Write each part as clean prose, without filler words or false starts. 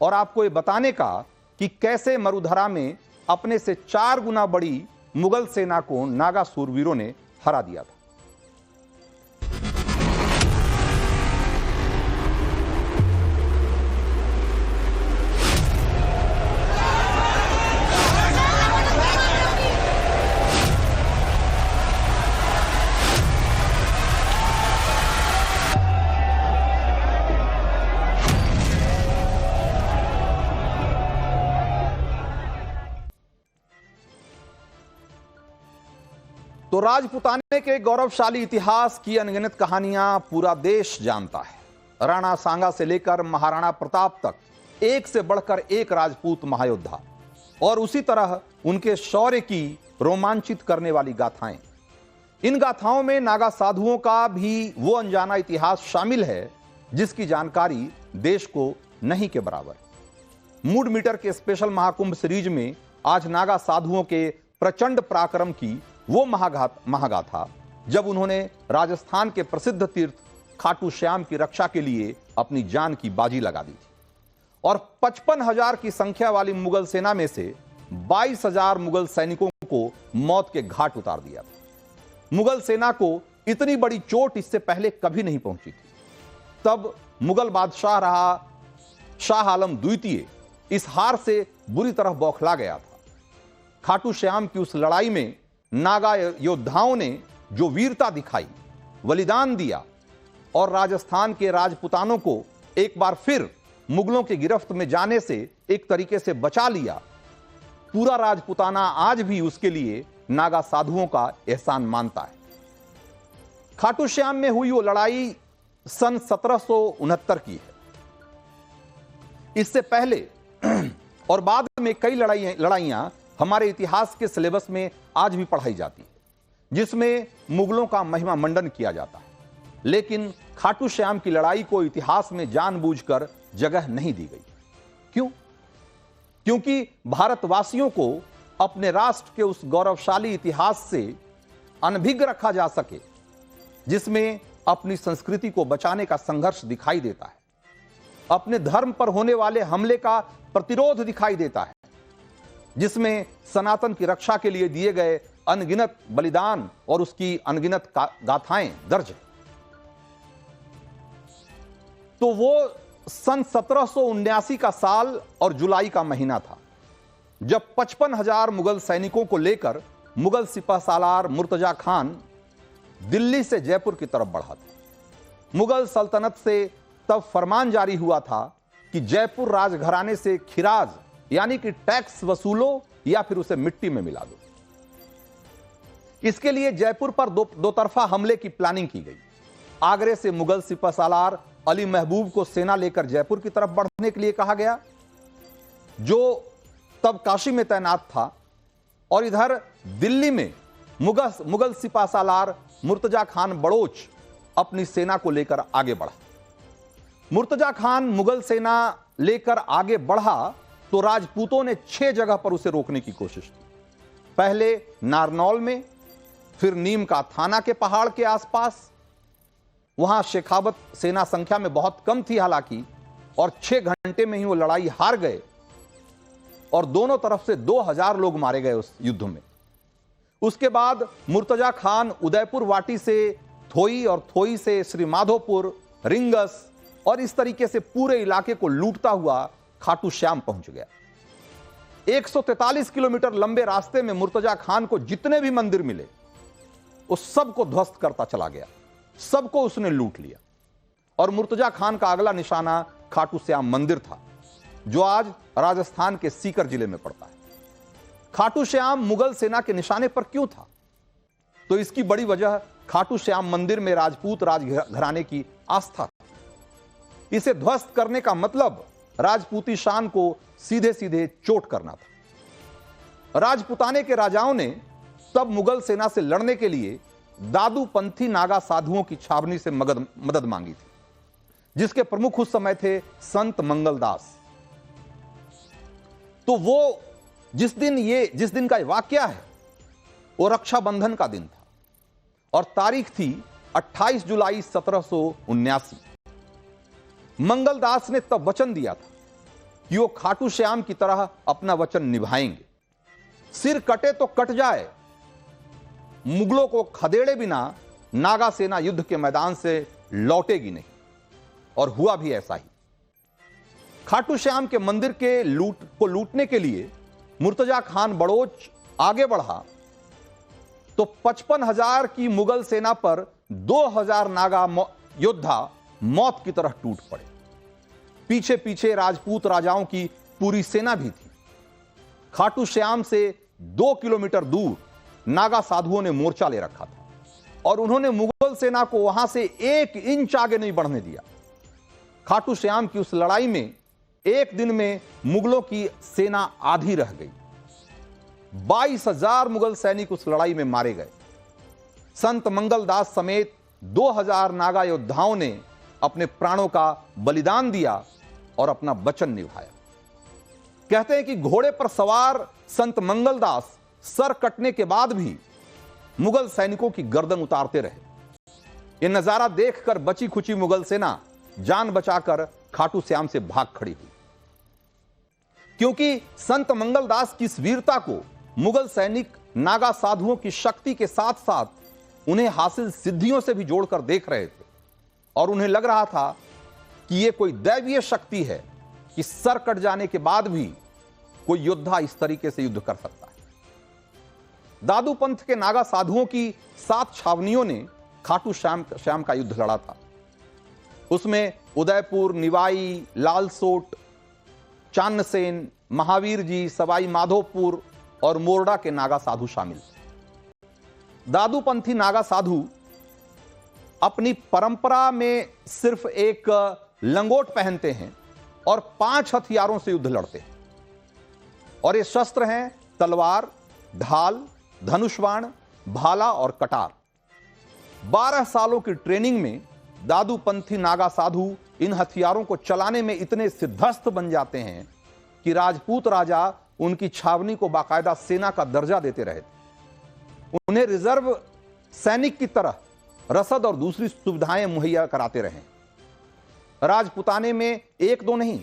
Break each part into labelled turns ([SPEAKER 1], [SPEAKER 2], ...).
[SPEAKER 1] और आपको ये बताने का कि कैसे मरुधरा में अपने से 4 गुना बड़ी मुगल सेना को नागा सूरवीरों ने हरा दिया था। तो राजपुताने के गौरवशाली इतिहास की अनगिनत कहानियां पूरा देश जानता है। राणा सांगा से लेकर महाराणा प्रताप तक एक से बढ़कर एक राजपूत महायोद्धा और उसी तरह उनके शौर्य की रोमांचित करने वाली गाथाएं। इन गाथाओं में नागा साधुओं का भी वो अनजाना इतिहास शामिल है जिसकी जानकारी देश को नहीं के बराबर। मूड मीटर के स्पेशल महाकुंभ सीरीज में आज नागा साधुओं के प्रचंड पराक्रम की वो महागाथा जब उन्होंने राजस्थान के प्रसिद्ध तीर्थ खाटू श्याम की रक्षा के लिए अपनी जान की बाजी लगा दी थी और 55,000 की संख्या वाली मुगल सेना में से 22,000 मुगल सैनिकों को मौत के घाट उतार दिया था। मुगल सेना को इतनी बड़ी चोट इससे पहले कभी नहीं पहुंची थी। तब मुगल बादशाह रहा शाह आलम द्वितीय इस हार से बुरी तरह बौखला गया था। खाटू श्याम की उस लड़ाई में नागा योद्धाओं ने जो वीरता दिखाई, बलिदान दिया और राजस्थान के राजपुतानों को एक बार फिर मुगलों की गिरफ्त में जाने से एक तरीके से बचा लिया, पूरा राजपुताना आज भी उसके लिए नागा साधुओं का एहसान मानता है। खाटू श्याम में हुई वो लड़ाई सन 1769 की है। इससे पहले और बाद में कई लड़ाइयां हमारे इतिहास के सिलेबस में आज भी पढ़ाई जाती है जिसमें मुगलों का महिमा मंडन किया जाता है, लेकिन खाटू श्याम की लड़ाई को इतिहास में जानबूझकर जगह नहीं दी गई। क्यों? क्योंकि भारतवासियों को अपने राष्ट्र के उस गौरवशाली इतिहास से अनभिज्ञ रखा जा सके जिसमें अपनी संस्कृति को बचाने का संघर्ष दिखाई देता है, अपने धर्म पर होने वाले हमले का प्रतिरोध दिखाई देता है, जिसमें सनातन की रक्षा के लिए दिए गए अनगिनत बलिदान और उसकी अनगिनत गाथाएं दर्ज है। तो वो सन 1779 का साल और जुलाई का महीना था जब 55,000 मुगल सैनिकों को लेकर मुगल सिपहसालार मुर्तजा खान दिल्ली से जयपुर की तरफ बढ़ा था। मुगल सल्तनत से तब फरमान जारी हुआ था कि जयपुर राजघराने से खिराज यानी कि टैक्स वसूलो या फिर उसे मिट्टी में मिला दो। इसके लिए जयपुर पर दो तरफा हमले की प्लानिंग की गई। आगरे से मुगल सिपहसालार अली महबूब को सेना लेकर जयपुर की तरफ बढ़ने के लिए कहा गया, जो तब काशी में तैनात था, और इधर दिल्ली में मुगल सिपहसालार मुर्तजा खान बड़ोच अपनी सेना को लेकर आगे बढ़ा। मुर्तजा खान मुगल सेना लेकर आगे बढ़ा तो राजपूतों ने 6 जगह पर उसे रोकने की कोशिश की। पहले नारनौल में, फिर नीम का थाना के पहाड़ के आसपास, वहां शेखावत सेना संख्या में बहुत कम थी हालांकि, और 6 घंटे में ही वो लड़ाई हार गए और दोनों तरफ से 2000 लोग मारे गए उस युद्ध में। उसके बाद मुर्तजा खान उदयपुर वाटी से थोई और थोई से श्री माधोपुर, रिंगस और इस तरीके से पूरे इलाके को लूटता हुआ खाटू श्याम पहुंच गया। 143 किलोमीटर लंबे रास्ते में मुर्तजा खान को जितने भी मंदिर मिले उस सबको ध्वस्त करता चला गया, सबको उसने लूट लिया। और मुर्तजा खान का अगला निशाना खाटू श्याम मंदिर था जो आज राजस्थान के सीकर जिले में पड़ता है। खाटू श्याम मुगल सेना के निशाने पर क्यों था? तो इसकी बड़ी वजह खाटू श्याम मंदिर में राजपूत राजघराने की आस्था थी। इसे ध्वस्त करने का मतलब राजपूती शान को सीधे सीधे चोट करना था। राजपुताने के राजाओं ने तब मुगल सेना से लड़ने के लिए दादूपंथी नागा साधुओं की छावनी से मदद मांगी थी, जिसके प्रमुख उस समय थे संत मंगलदास। तो वो जिस दिन का वाकया है वो रक्षाबंधन का दिन था और तारीख थी 28 जुलाई 1779। मंगलदास ने तब वचन दिया था कि वो खाटू श्याम की तरह अपना वचन निभाएंगे। सिर कटे तो कट जाए, मुगलों को खदेड़े बिना नागा सेना युद्ध के मैदान से लौटेगी नहीं। और हुआ भी ऐसा ही। खाटू श्याम के मंदिर के लूटने के लिए मुर्तजा खान बड़ोच आगे बढ़ा तो 55,000 की मुगल सेना पर 2,000 नागा योद्धा मौत की तरह टूट पड़े। पीछे पीछे राजपूत राजाओं की पूरी सेना भी थी। खाटू श्याम से 2 किलोमीटर दूर नागा साधुओं ने मोर्चा ले रखा था और उन्होंने मुगल सेना को वहां से 1 इंच आगे नहीं बढ़ने दिया। खाटू श्याम की उस लड़ाई में एक दिन में मुगलों की सेना आधी रह गई। 22,000 मुगल सैनिक उस लड़ाई में मारे गए। संत मंगलदास समेत 2,000 नागा योद्धाओं ने अपने प्राणों का बलिदान दिया और अपना वचन निभाया। कहते हैं कि घोड़े पर सवार संत मंगलदास सर कटने के बाद भी मुगल सैनिकों की गर्दन उतारते रहे। यह नजारा देखकर बची खुची मुगल सेना जान बचाकर खाटू श्याम से भाग खड़ी हुई, क्योंकि संत मंगलदास की इस वीरता को मुगल सैनिक नागा साधुओं की शक्ति के साथ साथ उन्हें हासिल सिद्धियों से भी जोड़कर देख रहे थे और उन्हें लग रहा था कि यह कोई दैवीय शक्ति है कि सर कट जाने के बाद भी कोई योद्धा इस तरीके से युद्ध कर सकता है। दादू पंथ के नागा साधुओं की 7 छावनियों ने खाटू श्याम का युद्ध लड़ा था। उसमें उदयपुर, निवाई, लालसोट, चान्नसेन, महावीर जी, सवाई माधोपुर और मोरडा के नागा साधु शामिल थे। दादूपंथी नागा साधु अपनी परंपरा में सिर्फ एक लंगोट पहनते हैं और 5 हथियारों से युद्ध लड़ते हैं और ये शस्त्र हैं तलवार, ढाल, धनुष्बाण, भाला और कटार। 12 सालों की ट्रेनिंग में दादूपंथी नागा साधु इन हथियारों को चलाने में इतने सिद्धस्त बन जाते हैं कि राजपूत राजा उनकी छावनी को बाकायदा सेना का दर्जा देते रहे थे। उन्हें रिजर्व सैनिक की तरह रसद और दूसरी सुविधाएं मुहैया कराते रहे। राजपुताने में 1-2 नहीं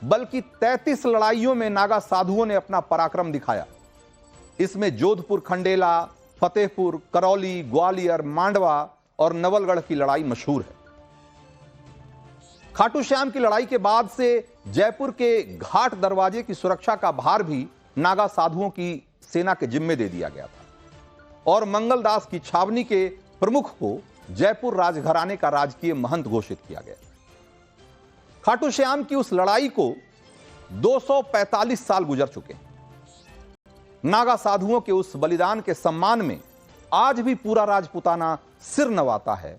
[SPEAKER 1] बल्कि 33 लड़ाइयों में नागा साधुओं ने अपना पराक्रम दिखाया। इसमें जोधपुर, खंडेला, फतेहपुर, करौली, ग्वालियर, मांडवा और नवलगढ़ की लड़ाई मशहूर है। खाटू श्याम की लड़ाई के बाद से जयपुर के घाट दरवाजे की सुरक्षा का भार भी नागा साधुओं की सेना के जिम्मे दे दिया गया था और मंगलदास की छावनी के प्रमुख को जयपुर राजघराने का राजकीय महंत घोषित किया गया। खाटू श्याम की उस लड़ाई को 245 साल गुजर चुके हैं। नागा साधुओं के उस बलिदान के सम्मान में आज भी पूरा राजपुताना सिर नवाता है।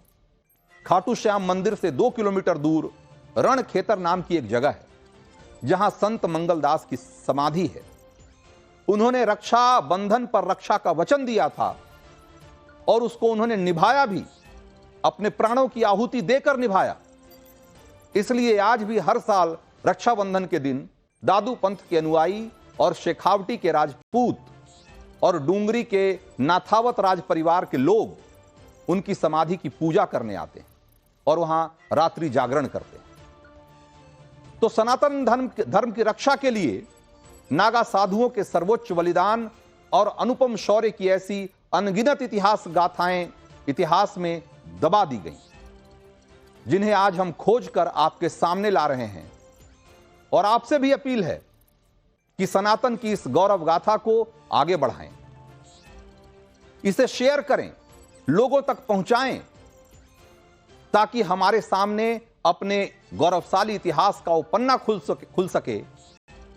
[SPEAKER 1] खाटू श्याम मंदिर से 2 किलोमीटर दूर रणखेतर नाम की एक जगह है जहां संत मंगलदास की समाधि है। उन्होंने रक्षा बंधन पर रक्षा का वचन दिया था और उसको उन्होंने निभाया भी, अपने प्राणों की आहुति देकर निभाया। इसलिए आज भी हर साल रक्षाबंधन के दिन दादू पंथ के अनुयायी और शेखावटी के राजपूत और डूंगरी के नाथावत राज परिवार के लोग उनकी समाधि की पूजा करने आते हैं और वहां रात्रि जागरण करते हैं। तो सनातन धर्म की रक्षा के लिए नागा साधुओं के सर्वोच्च बलिदान और अनुपम शौर्य की ऐसी अनगिनत इतिहास गाथाएं इतिहास में दबा दी गई, जिन्हें आज हम खोजकर आपके सामने ला रहे हैं। और आपसे भी अपील है कि सनातन की इस गौरव गाथा को आगे बढ़ाएं, इसे शेयर करें, लोगों तक पहुंचाएं, ताकि हमारे सामने अपने गौरवशाली इतिहास का वो पन्ना खुल सके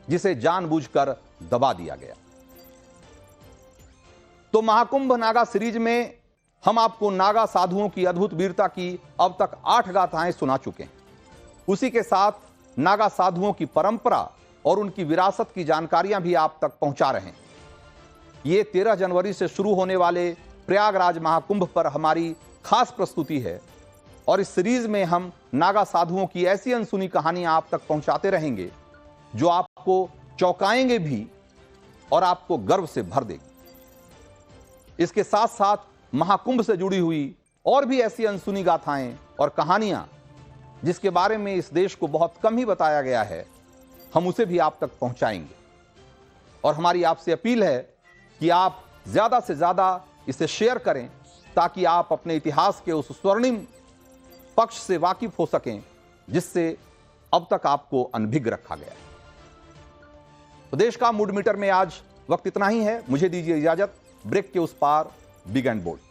[SPEAKER 1] जिसे जानबूझकर दबा दिया गया। तो महाकुंभ नागा सीरीज में हम आपको नागा साधुओं की अद्भुत वीरता की अब तक 8 गाथाएं सुना चुके हैं। उसी के साथ नागा साधुओं की परंपरा और उनकी विरासत की जानकारियां भी आप तक पहुंचा रहे हैं। ये 13 जनवरी से शुरू होने वाले प्रयागराज महाकुंभ पर हमारी खास प्रस्तुति है और इस सीरीज में हम नागा साधुओं की ऐसी अनसुनी कहानियां आप तक पहुंचाते रहेंगे जो आपको चौंकाएंगे भी और आपको गर्व से भर देगी। इसके साथ साथ महाकुंभ से जुड़ी हुई और भी ऐसी अनसुनी गाथाएं और कहानियां जिसके बारे में इस देश को बहुत कम ही बताया गया है, हम उसे भी आप तक पहुंचाएंगे। और हमारी आपसे अपील है कि आप ज्यादा से ज्यादा इसे शेयर करें ताकि आप अपने इतिहास के उस स्वर्णिम पक्ष से वाकिफ हो सकें जिससे अब तक आपको अनभिज्ञ रखा गया है। तो देश का मूड मीटर में आज वक्त इतना ही है। मुझे दीजिए इजाजत। ब्रेक के उस पार बिग एंड बोल्ड।